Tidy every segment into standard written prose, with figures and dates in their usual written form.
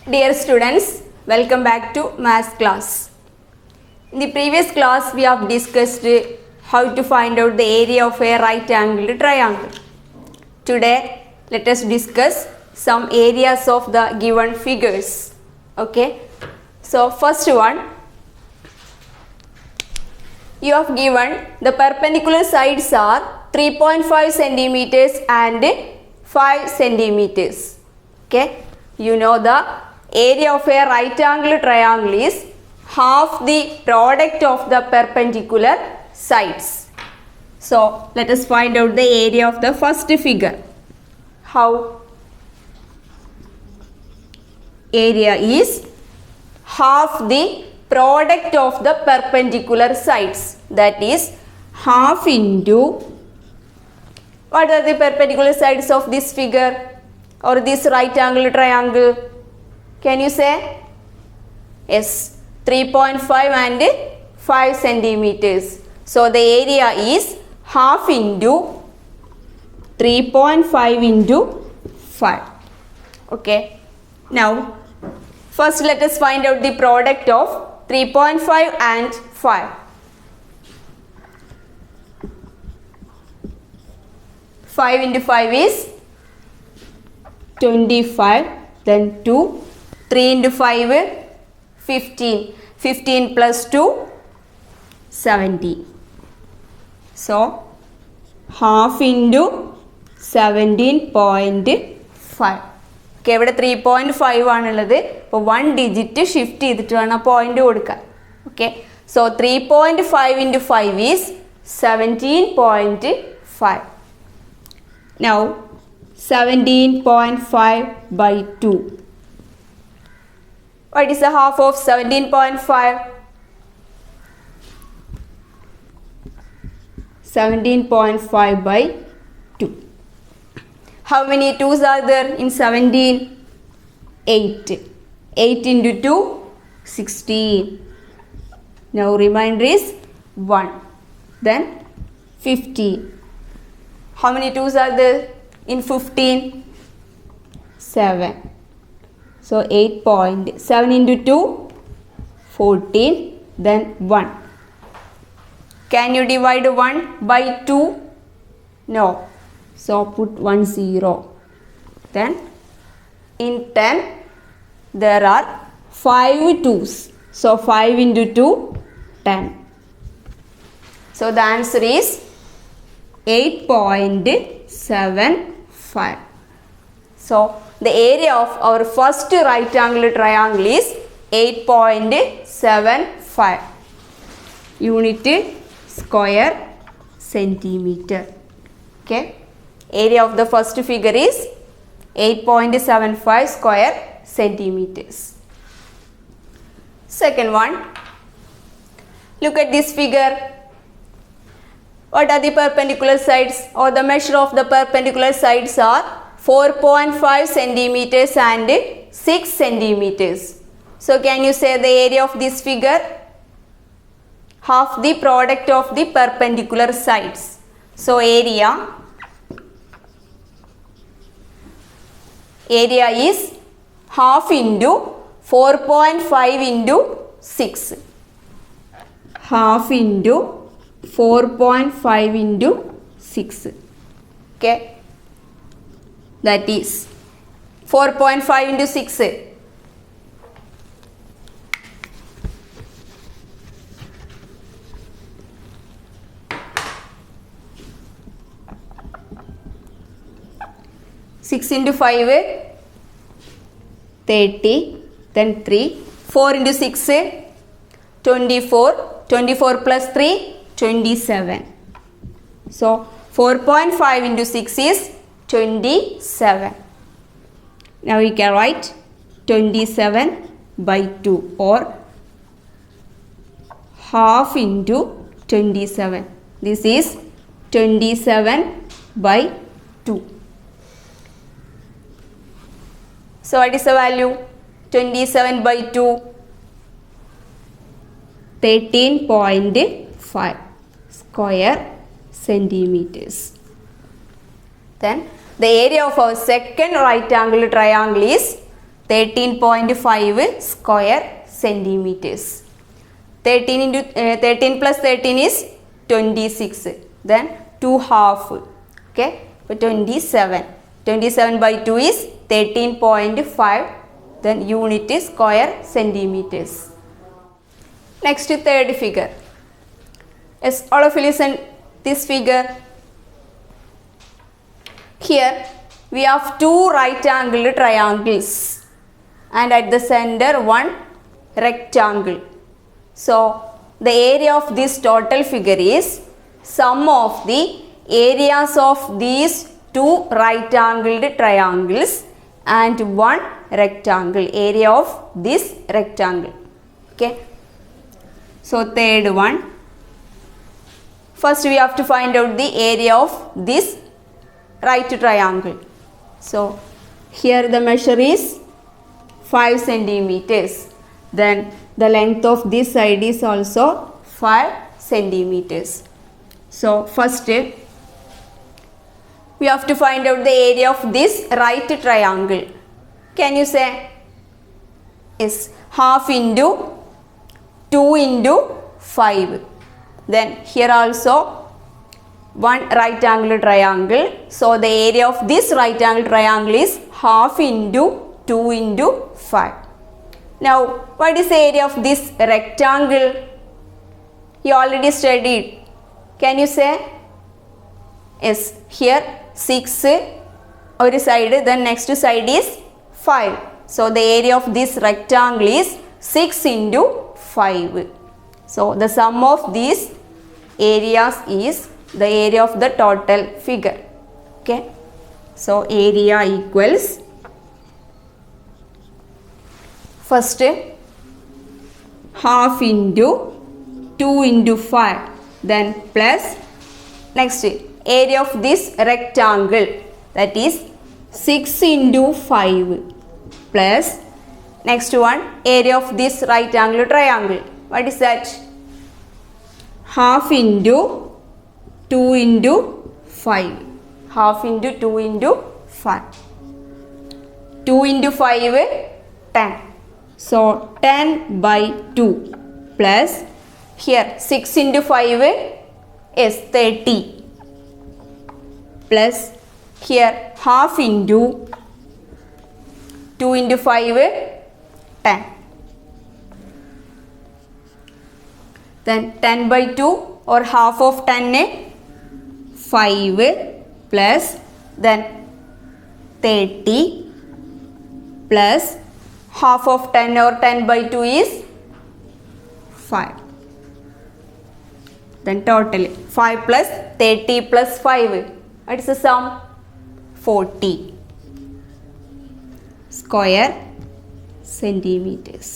Dear students, welcome back to math class. In the previous class, we have discussed how to find out the area of a right angled triangle. Today, let us discuss some areas of the given figures. Okay. So, first one, you have given the perpendicular sides are 3.5 centimeters and 5 centimeters. Okay. You know the area of a right angle triangle is half the product of the perpendicular sides. So, let us find out the area of the first figure. How? Area is half the product of the perpendicular sides, that is half into, what are the perpendicular sides of this figure or this right angle triangle? Can you say? Yes, 3.5 and 5 centimeters. So the area is half into 3.5 into 5. Okay. Now, first let us find out the product of 3.5 and 5. 5 into 5 is 25, then 2, 3 into 5, 15, 15 plus 2, 17. So, half into 17.5. Okay, ഇവിടെ 3.5 ആണുള്ളത്. അപ്പോൾ 1 digit shift ചെയ്തിട്ട് വേണം point കൊടുക്കാൻ. Okay, so 3.5 into 5 is 17.5. Now 17.5 by 2. What is the half of 17.5? 17.5 by 2. How many 2's are there in 17? 8. 8 into 2, 16. Now remainder is 1. Then 15. How many 2's are there in 15? 7. So 8.7 into 2, 14. Then 1. Can you divide 1 by 2? No. So put 1 0. Then in 10 there are 5 2's. So 5 into 2, 10. So the answer is 8.75. So the area of our first right angle triangle is 8.75. Unit square centimeter. Okay. Area of the first figure is 8.75 square centimeters. Second one, look at this figure. What are the perpendicular sides or the measure of the perpendicular sides are 4.5 centimeters and 6 centimeters. So can you say the area of this figure? Half the product of the perpendicular sides. So area is half into 4.5 into 6. Half into 4.5 into 6. Okay. That is 4.5 into 6. 6 into 5, 30, then 3, 4 into 6, 24, 24 plus 3, 27. So 4.5 into 6 is 27. Now we can write 27 by 2 or half into 27. This is 27 by 2. So what is the value? 27 by 2, 13.5 square centimeters. Then the area of our second right angle triangle is 13.5 square centimeters. 13 plus 13 is 26. Then 2 half. Okay, so 27. 27 by 2 is 13.5. Then unit is square centimeters. Next, third figure. Yes, all of you listen this figure. Here we have two right angled triangles and at the center one rectangle. So the area of this total figure is sum of the areas of these two right angled triangles and one rectangle, area of this rectangle. Okay, so third one, first we have to find out the area of this right triangle. So here the measure is 5 centimeters. Then the length of this side is also 5 centimeters. So first we have to find out the area of this right triangle. Can you say? Is half into 2 into 5. Then here also one right angle triangle. So the area of this right angle triangle is half into 2 into 5. Now what is the area of this rectangle? You already studied. Can you say? Yes, here 6 one side, then next side is 5. So the area of this rectangle is 6 into 5. So the sum of these areas is the area of the total figure. Okay, so area equals, first half into 2 into 5, then plus next area of this rectangle, that is 6 into 5, plus next one area of this right angle triangle. What is that? Half into 2 into 5. Half into 2 into 5. 2 into 5 10. So 10 by 2 plus here 6 into 5 is 30 plus here half into 2 into 5 10. Then 10 by 2 or half of 10 5 plus then 30 plus half of 10 or 10 by 2 is 5. Then total 5 plus 30 plus 5. What is the sum? 40 square centimeters.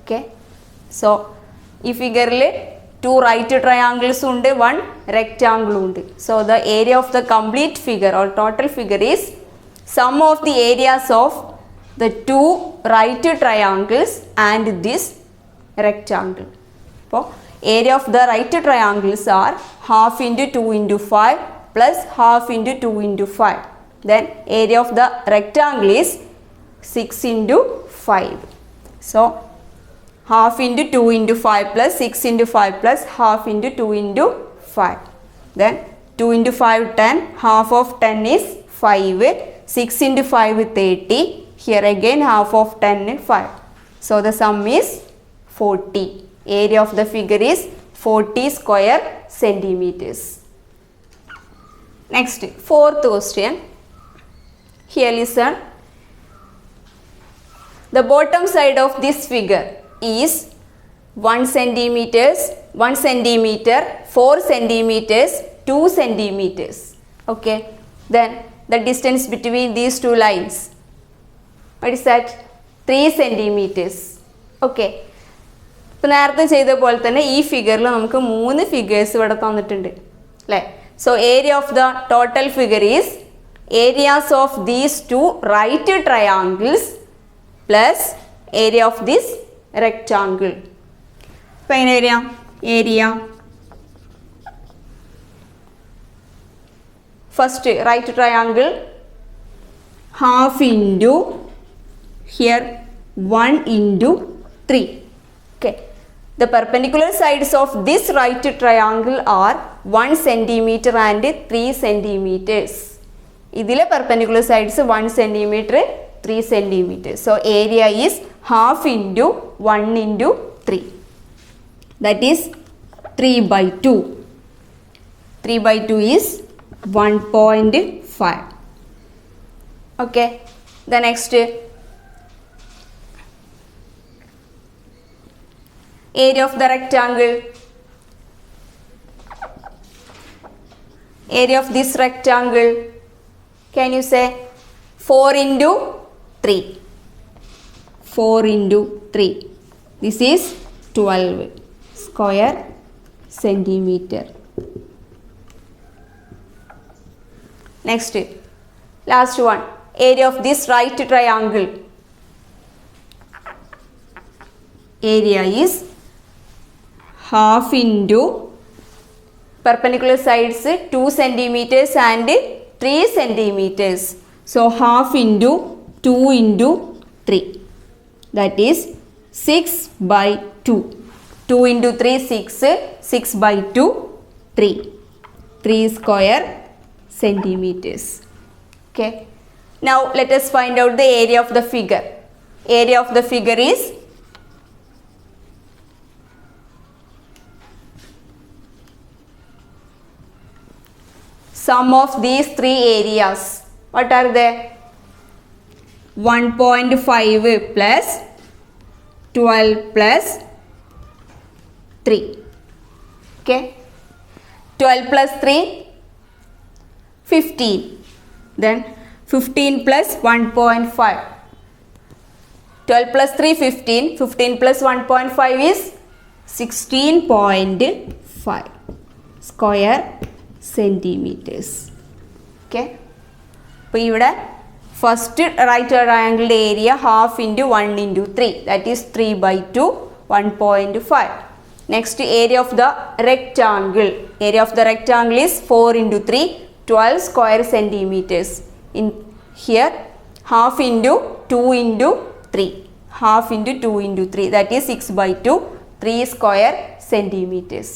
Okay. So ഈ ഫിഗറിൽ 2 right triangles ഉണ്ട്, 1 റെക്റ്റാങ്കിളും ഉണ്ട്. So the area of the complete figure or total figure is sum of the areas of the 2 right triangles and this rectangle. അപ്പോൾ area of the right triangles are half into 2 into 5 plus half into 2 into 5. Then area of the rectangle is 6 into 5. So half into 2 into 5 plus 6 into 5 plus half into 2 into 5. Then 2 into 5 10, half of 10 is 5, 6 into 5 30, here again half of 10 5. So the sum is 40. Area of the figure is 40 square centimeters. Next, fourth question. Here listen. The bottom side of this figure is 1 centimeters, 1 centimeter, 4 centimeters, 2 centimeters. Okay. Then the distance between these two lines, what is that? 3 centimeters. Okay. ഇപ്പോൾ നേരത്തെ ചെയ്ത പോലെ തന്നെ ഈ ഫിഗറിൽ നമുക്ക് 3 figures ഇവിടെ തന്നിട്ടുണ്ട് അല്ലേ. So area of the total figure is areas of these 2 right triangles plus area of this rectangle. അപ്പോൾ എങ്ങനെ വരിക? Area first right triangle half into here 1 into 3. Okay. The perpendicular sides of this right triangle are 1 centimeter and 3 centimeters. ഇതിലെ perpendicular sides 1 centimeter, 3 centimeters. So area is half into 1 into 3. That is 3 by 2. 3 by 2 is 1.5. Okay. The next area of the rectangle. Area of this rectangle. Can you say 4 into 3? 4 into 3. This is 12 square centimeter. Next, last one. Area of this right triangle. Area is half into perpendicular sides 2 centimeters and 3 centimeters. So half into 2 into 3. That is 6 by 2. 2 into 3 6. 6 by 2 3. 3 square centimeters. Okay. Now let us find out the area of the figure. Area of the figure is sum of these three areas. What are they? 1.5 plus 12 plus 3. Okay. 12 plus 3, 15. Then 15 plus 1.5. 12 plus 3, 15. 15 plus 1.5 is 16.5 square centimeters. Okay. അപ്പോൾ ഇവിടെ first right ട്രയാങ്കിളിൻ്റെ area half into 1 into 3. That is 3 by 2, 1.5. Next area of the rectangle. Area of the rectangle is 4 into 3, 12 square centimeters. In here half into 2 into 3. Half into 2 into 3. That is 6 by 2, 3 square centimeters.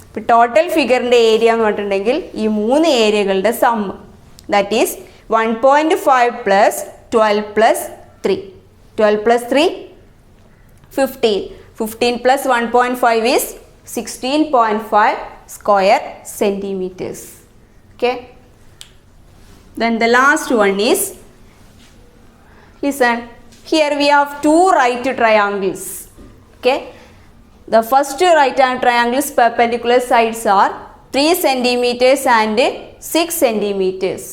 ഇപ്പോൾ total ഫിഗറിൻ്റെ area എന്ന് പറഞ്ഞിട്ടുണ്ടെങ്കിൽ ഈ 3 ഏരിയകളുടെ sum. That is 1.5 plus 12 plus 3. 12 plus 3, 15. 15 plus 1.5 is 16.5 square centimeters. Okay. Then the last one is, listen, here we have two right triangles. Okay. The first right hand triangle's perpendicular sides are 3 centimeters and 6 centimeters.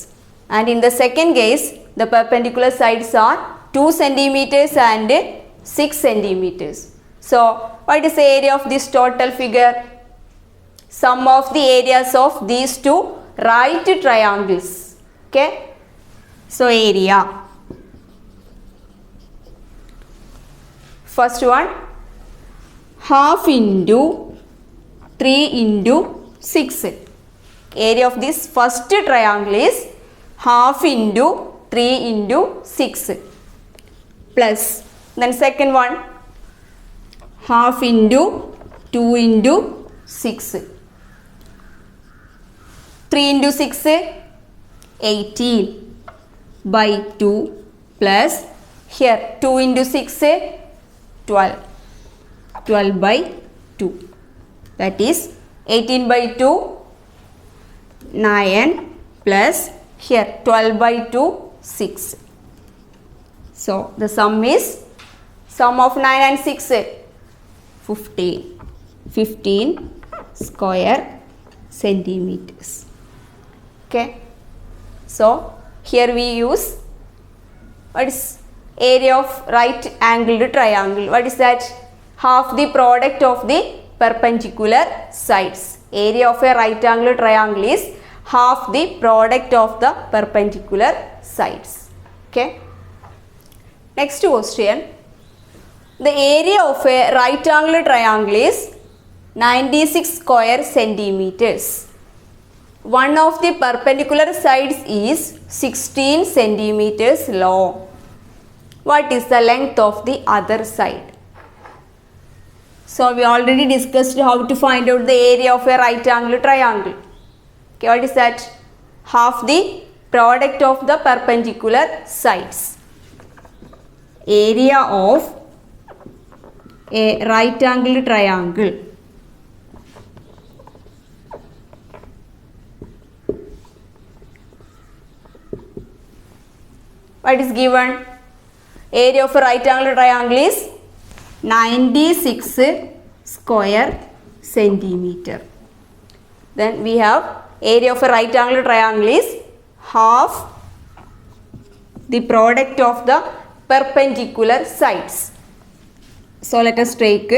And in the second case, the perpendicular sides are 2 centimeters and 6 centimeters. So, what is the area of this total figure? Sum of the areas of these two right triangles. Okay. So, area. First one, half into 3 into 6. Area of this first triangle is half into 3 into 6 plus, then second one, half into 2 into 6. 3 into 6, 18 by 2 plus here 2 into 6, 12. 12 by 2. That is 18 by 2, 9 plus here 12 by 2, 6. So the sum is, sum of 9 and 6, 15. 15 square centimeters. Okay. So here we use, what is area of right angled triangle? What is that? Half the product of the perpendicular sides. Area of a right angle triangle is half the product of the perpendicular sides. Okay. Next question. The area of a right angle triangle is 96 square centimeters. One of the perpendicular sides is 16 centimeters long. What is the length of the other side? So we already discussed how to find out the area of a right angle triangle. Okay, what is that? Half the product of the perpendicular sides. Area of a right angle triangle. What is given? Area of a right angle triangle is 96 square centimeter. Then we have area of a right angle triangle is half the product of the perpendicular sides. So let us take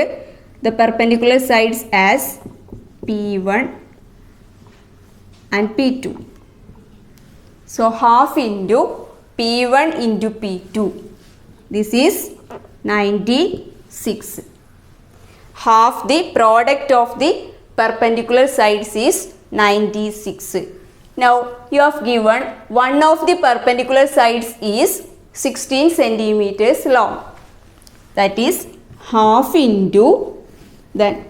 the perpendicular sides as P1 and P2. So half into P1 into P2. This is 96. Half the product of the perpendicular sides is 96. Now you have given one of the perpendicular sides is 16 centimeters long. That is half into then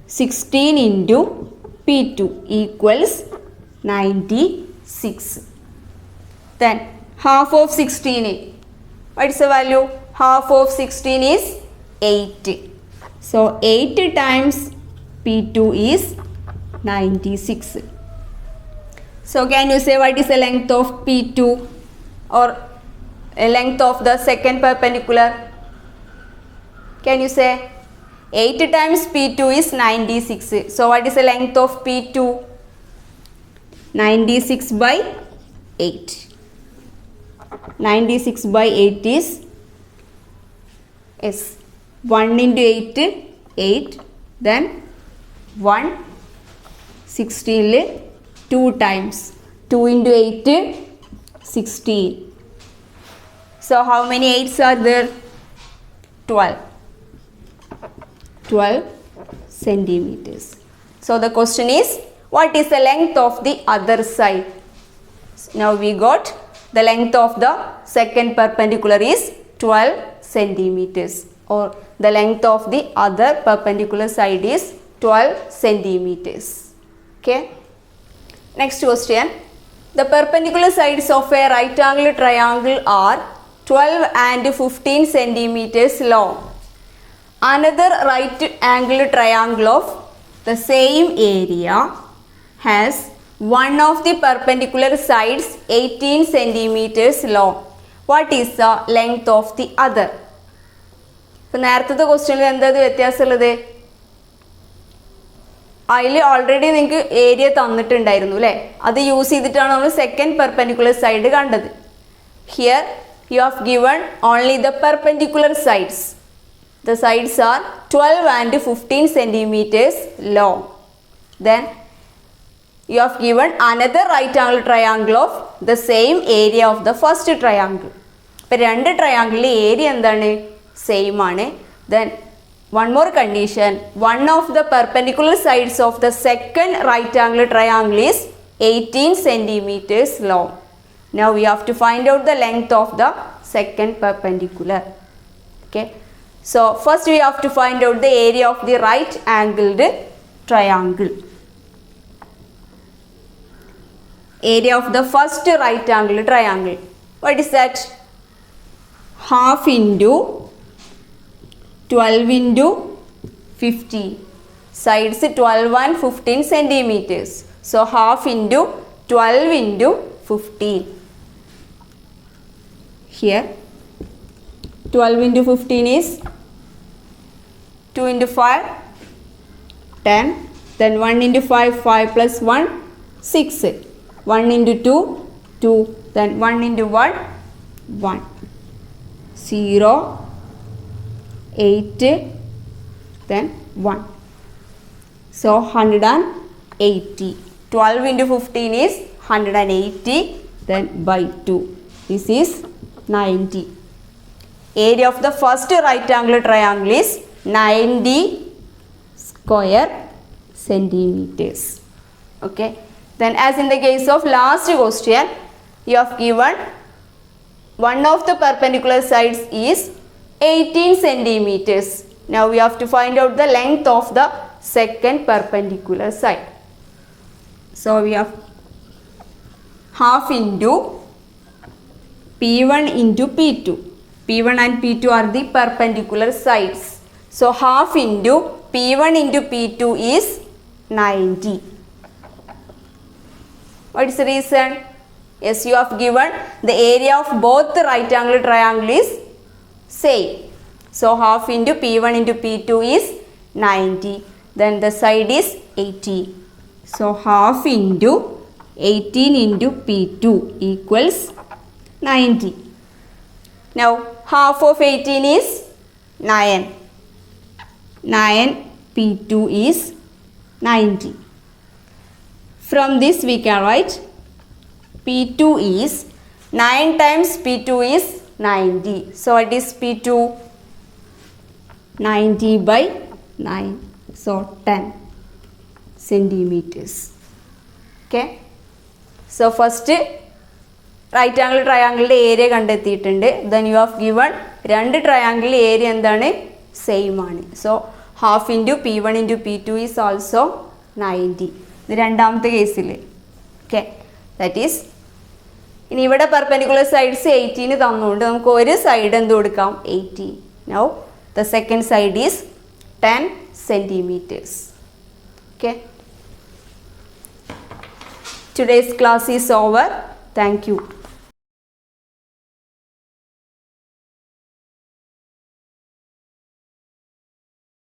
16 into P2 equals 96. Then half of 16. What is the value? Half of 16 is 8. So 8 times P2 is 96. So can you say what is the length of P2 or a length of the second perpendicular? Can you say 8 times P2 is 96. So what is the length of P2? 96 by 8. 96 by 8 is 1 into 8, 8. Then 1, 16, 2 times. 2 into 8, 16. So how many 8s are there? 12. 12 centimeters. So the question is, what is the length of the other side? Now we got the length of the second perpendicular is 12 centimeters, or the length of the other perpendicular side is 12 centimeters. Okay. Next question. The perpendicular sides of a right angle triangle are 12 and 15 centimeters long. Another right angle triangle of the same area has one of the perpendicular sides 18 centimeters long. What is the length of the other? ഇപ്പോൾ നേരത്തെ ക്വസ്റ്റ്യനിൽ എന്താ വ്യത്യാസമുള്ളത്? അതിൽ already നിങ്ങൾക്ക് area തന്നിട്ടുണ്ടായിരുന്നു അല്ലേ? അത് use ചെയ്തിട്ടാണ് നമ്മൾ സെക്കൻഡ് പെർപെൻഡിക്കുലർ സൈഡ് കണ്ടത്. Here U have given only the perpendicular sides. The sides are 12 and 15 centimeters long. Then you have given another right angle triangle of the same area of the first triangle. ഇപ്പോൾ രണ്ട് ട്രയാങ്കിളിലെ area എന്താണ്? Same ആണ്. Then one more condition, one of the perpendicular sides of the second right angle triangle is 18 centimeters long. Now we have to find out the length of the second perpendicular. Okay. So first we have to find out the area of the right angled triangle. Area of the first right angled triangle. What is that? Half into 12 into 15. Sides 12 and 15 centimeters. So half into 12 into 15. Here 12 into 15 is 2 into 5, 10. Then 1 into 5, 5 plus 1, 6. 1 into 2, 2. Then 1 into 1, 1. 0, 8, then 1. So 180. 12 into 15 is 180. Then by 2. This is 90. Area of the first right angle triangle is 90 square centimeters. Okay. Then as in the case of last question, you have given one of the perpendicular sides is 18 centimeters. Now we have to find out the length of the second perpendicular side. So we have half into P1 into P2. P1 and P2 are the perpendicular sides. So half into P1 into P2 is 90. What is the reason? Yes, you have given the area of both the right angle triangle is same. So half into P1 into P2 is 90. Then the side is 80. So half into 18 into P2 equals 90. Now half of 18 is 9. 9 P2 is 90. From this we can write P2 is 9 times P2 is 90. So it is P2 90 by 9. So 10 centimeters. Okay. So first right angle ട്രയാങ്കിളിൻ്റെ area കണ്ടെത്തിയിട്ടുണ്ട്. Then you have given രണ്ട് triangle area എന്താണ് same ആണ്. So half into P1 into P2 is also 90. ഇത് രണ്ടാമത്തെ കേസിൽ. Okay, that is ഇനി ഇവിടെ പെർപെൻഡിക്കുലർ സൈഡ്സ് 18 തന്നുകൊണ്ട് നമുക്ക് ഒരു സൈഡ് എന്ത് കൊടുക്കാം 18. Now the second side is 10 centimeters. Okay. Today's class is over. Thank you.